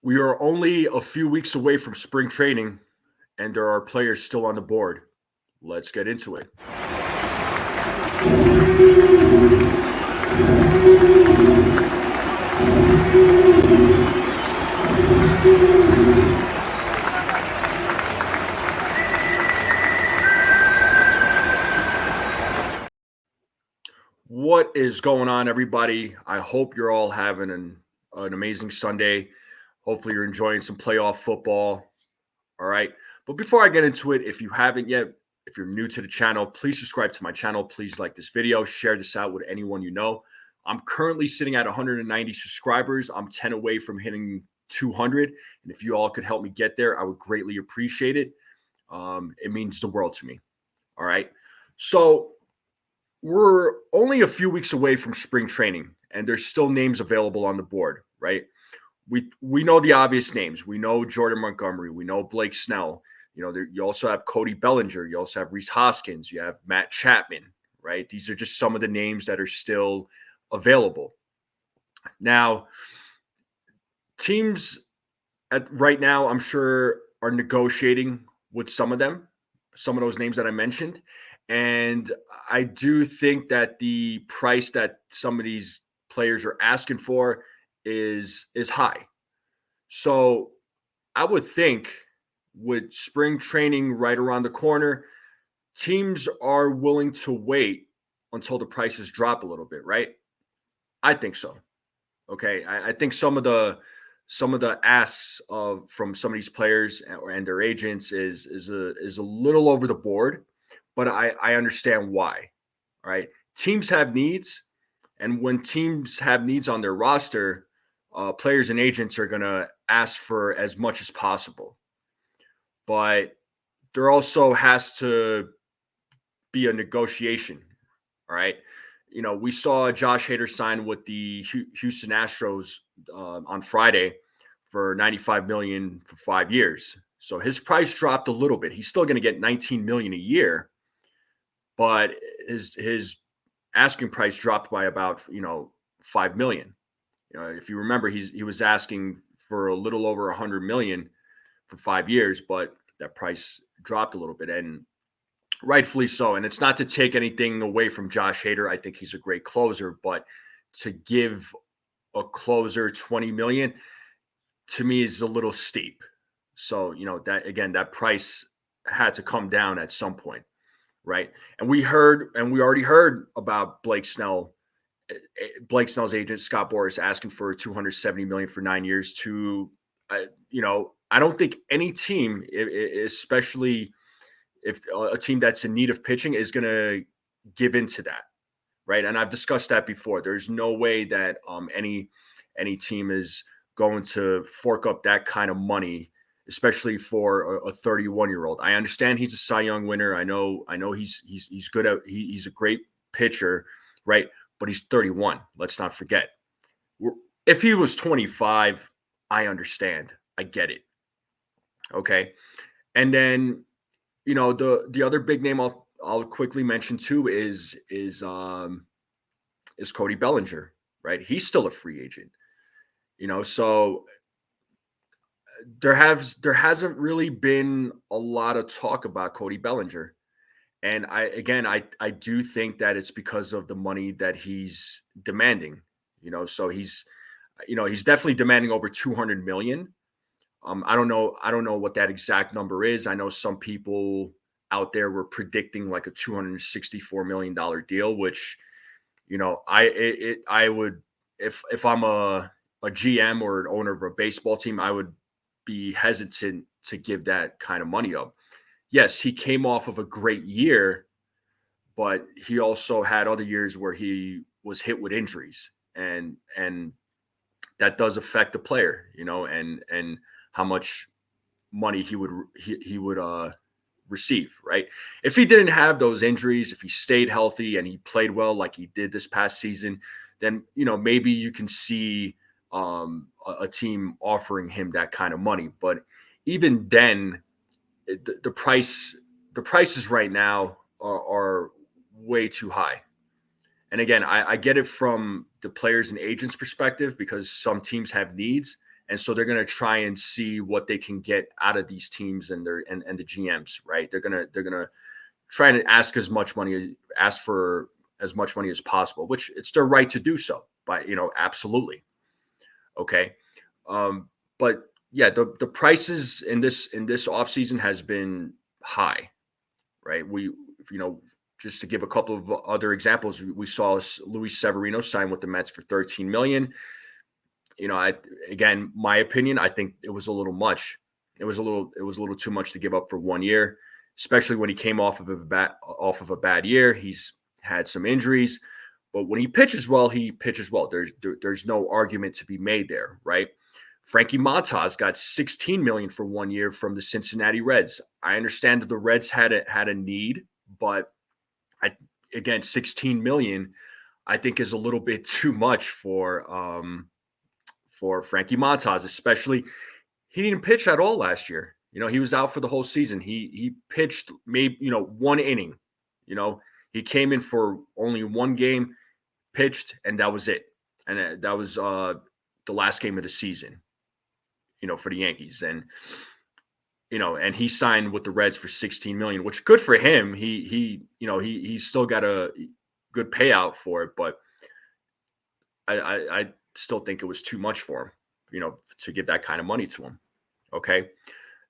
We are only a few weeks away from spring training, and there are players still on the board. Let's get into it. What is going on, everybody? I hope you're all having an amazing Sunday. Hopefully, you're enjoying some playoff football. All right. But before I get into it, if you haven't yet, if you're new to the channel, please subscribe to my channel. Please like this video, share this out with anyone you know. I'm currently sitting at 190 subscribers. I'm 10 away from hitting 200. And if you all could help me get there, I would greatly appreciate it. It means the world to me. All right. So we're only a few weeks away from spring training, and there's still names available on the board, right? We know the obvious names. We know Jordan Montgomery. We know Blake Snell. You also have Cody Bellinger. You also have Reese Hoskins. You have Matt Chapman, right? These are just some of the names that are still available. Now, teams right now, I'm sure, are negotiating with some of them, some of those names that I mentioned. And I do think that the price that some of these players are asking for is high. So I would think with spring training right around the corner, teams are willing to wait until the prices drop a little bit, right? I think so. Okay, I think some of the asks of from some of these players and their agents is a little over the board, but I understand why. Right, teams have needs, and when teams have needs on their roster, players and agents are going to ask for as much as possible. But there also has to be a negotiation. All right. We saw Josh Hader sign with the Houston Astros on Friday for $95 million for 5 years. So his price dropped a little bit. He's still going to get $19 million a year, but his asking price dropped by about $5 million. If you remember, he was asking for a little over $100 million for 5 years, but that price dropped a little bit, and rightfully so. And it's not to take anything away from Josh Hader. I think he's a great closer, but to give a closer $20 million to me is a little steep. So, that price had to come down at some point, right? And we already heard about Blake Snell. Blake Snell's agent Scott Boras asking for $270 million for 9 years. I don't think any team, especially if a team that's in need of pitching, is going to give into that, right? And I've discussed that before. There's no way that any team is going to fork up that kind of money, especially for a 31-year-old. I understand he's a Cy Young winner. I know he's good at he's a great pitcher, right? But he's 31. Let's not forget. If he was 25, I understand. I get it. Okay, and then the other big name I'll quickly mention too is Cody Bellinger, right? He's still a free agent. So there hasn't really been a lot of talk about Cody Bellinger. And I do think that it's because of the money that he's demanding. So he's definitely demanding over 200 million. I don't know what that exact number is. I know some people out there were predicting like a $264 million deal, which I would, if I'm a GM or an owner of a baseball team, I would be hesitant to give that kind of money up. Yes, he came off of a great year, but he also had other years where he was hit with injuries, and that does affect the player, and how much money he would receive, right? If he didn't have those injuries, if he stayed healthy and he played well like he did this past season, then maybe you can see a team offering him that kind of money. But even then, the prices right now are way too high. And again, I get it from the players and agents perspective, because some teams have needs And so they're going to try and see what they can get out of these teams and and the GMs, right? They're going to try to ask for as much money as possible, which it's their right to do so. But absolutely, okay. Um, but yeah, the prices in this offseason has been high, right? Just to give a couple of other examples, we saw Luis Severino sign with the Mets for 13 million. Again, my opinion, I think it was a little much. It was a little too much to give up for 1 year, especially when he came off of a bad year. He's had some injuries, but when he pitches well, he pitches well. There's no argument to be made there, right? Frankie Montas got 16 million for 1 year from the Cincinnati Reds. I understand that the Reds had a need, but I again 16 million I think is a little bit too much for Frankie Montas, especially he didn't pitch at all last year. He was out for the whole season. He pitched maybe, 1 inning. You know, he came in for only one game, pitched, and that was it. And that was the last game of the season, for the Yankees. And he signed with the Reds for 16 million, which good for him. He still got a good payout for it, but I still think it was too much for him, to give that kind of money to him. Okay.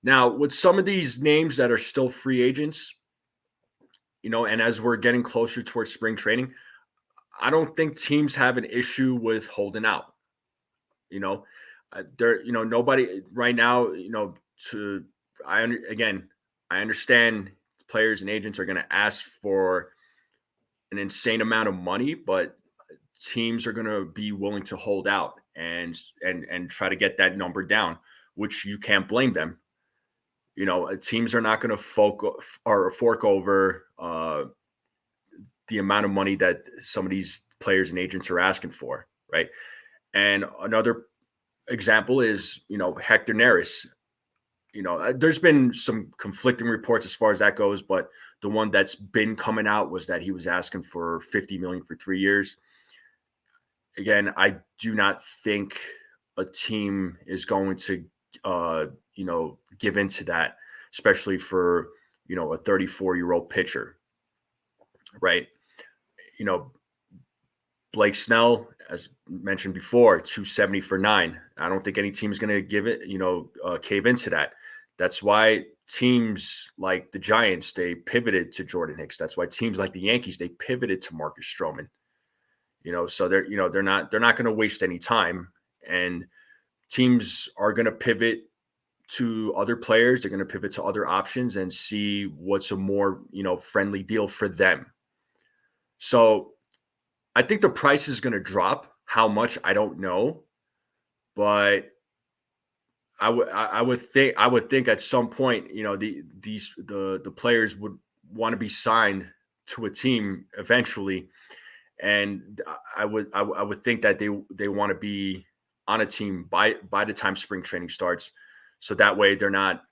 Now, with some of these names that are still free agents, and as we're getting closer towards spring training, I don't think teams have an issue with holding out. Nobody right now, again, I understand players and agents are going to ask for an insane amount of money, but teams are going to be willing to hold out and try to get that number down, which you can't blame them. Teams are not going to fork over the amount of money that some of these players and agents are asking for, right? And another example is, Hector Neris. There's been some conflicting reports as far as that goes, but the one that's been coming out was that he was asking for 50 million for 3 years. Again, I do not think a team is going to, give into that, especially for, a 34-year-old pitcher, right? Blake Snell, as mentioned before, 270 for 9. I don't think any team is going to give it, cave into that. That's why teams like the Giants, they pivoted to Jordan Hicks. That's why teams like the Yankees, they pivoted to Marcus Stroman. So they're not going to waste any time, and teams are going to pivot to other players. They're going to pivot to other options and see what's a more, friendly deal for them. So I think the price is going to drop. How much, I don't know, but I would think at some point, the players would want to be signed to a team eventually, and I would think that they want to be on a team by the time spring training starts, so that way they're not,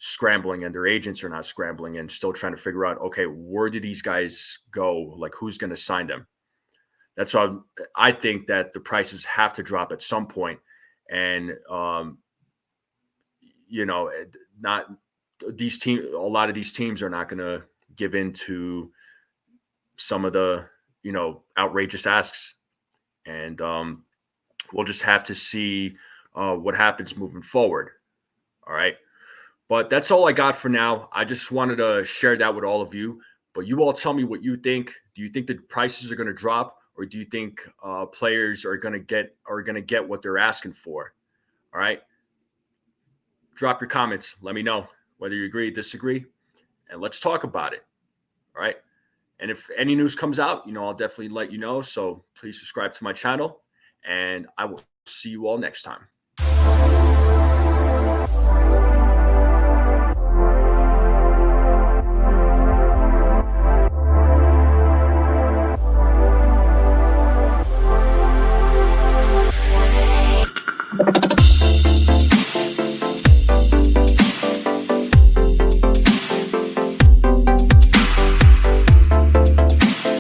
scrambling, and their agents are not scrambling and still trying to figure out, okay, where do these guys go? Like, who's going to sign them? That's why I think that the prices have to drop at some point, and not these teams. A lot of these teams are not going to give in to some of the outrageous asks, and we'll just have to see what happens moving forward. All right. But that's all I got for now. I just wanted to share that with all of you. But you all tell me what you think. Do you think the prices are going to drop, or do you think players are going to get what they're asking for? All right. Drop your comments. Let me know whether you agree, disagree, and let's talk about it. All right. And if any news comes out, I'll definitely let you know. So please subscribe to my channel, and I will see you all next time.